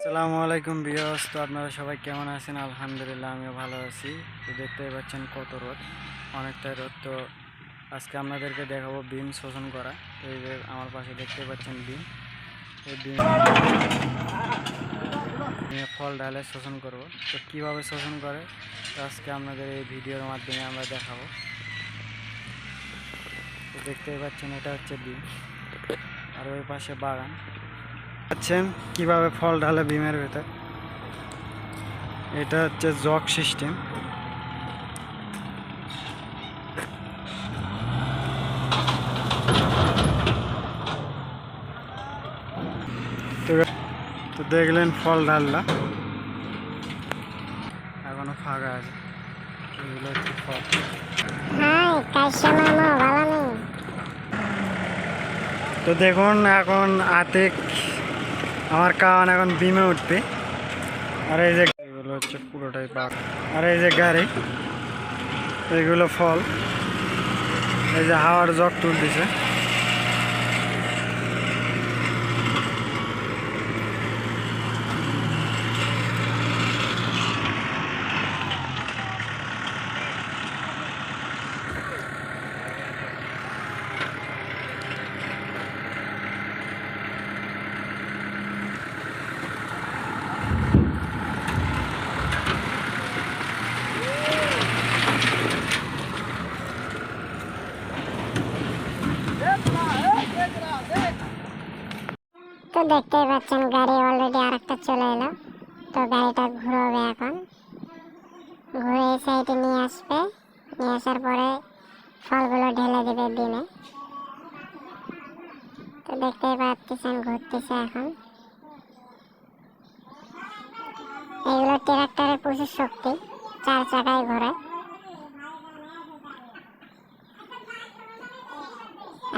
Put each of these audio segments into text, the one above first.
আসসালামু আলাইকুম ভিউয়ার্স। তো আপনারা সবাই কেমন আছেন? আলহামদুলিল্লাহ আমিও ভালো আছি। তো দেখতেই পাচ্ছেন কত রোদ, অনেকটাই রোদ। তো আজকে আপনাদেরকে দেখাবো বিম শোষণ করা। তো এই যে আমার পাশে দেখতেই পাচ্ছেন বিম, এই বিম নিয়ে ফল ডালে শোষণ করব। তো কীভাবে শোষণ করে তো আজকে আপনাদের এই ভিডিওর মাধ্যমে আমরা দেখাবো। তো দেখতেই পাচ্ছেন এটা হচ্ছে বিম, আর ওই পাশে বাগান। পাচ্ছেন কীভাবে ফল ঢালে বিমের ভেতর। এটা হচ্ছে জগ সিস্টেম। তো তো দেখলেন ফল ঢাললা, এখনো ফাঁকা আছে। এগুলো হচ্ছে ফল। তো দেখুন এখন আতিক আমার কান এখন বিমে উঠবে। আর এই যে এগুলো হচ্ছে পুরোটাই বাঘ, আর এই যে গাড়ি, এগুলো ফল। এই যে হাওয়ার জগ তুলতেছে। তো দেখতেই পাচ্ছেন গাড়ি অলরেডি আরেকটা চলে এলো। তো গাড়িটা ঘুরবে, এখন ঘুরে এই সাইডে নিয়ে আসবে। নিয়ে আসার পরে ফলগুলো ঢেলে দেবে বিমে। তো দেখতেই পাচ্ছেন ঘুরতেছে এখন। এগুলো ট্রাক্টরের প্রচুর শক্তি, 4 চাকায় ঘোরে।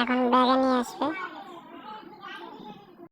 এখন ব্যাগে নিয়ে আসবে।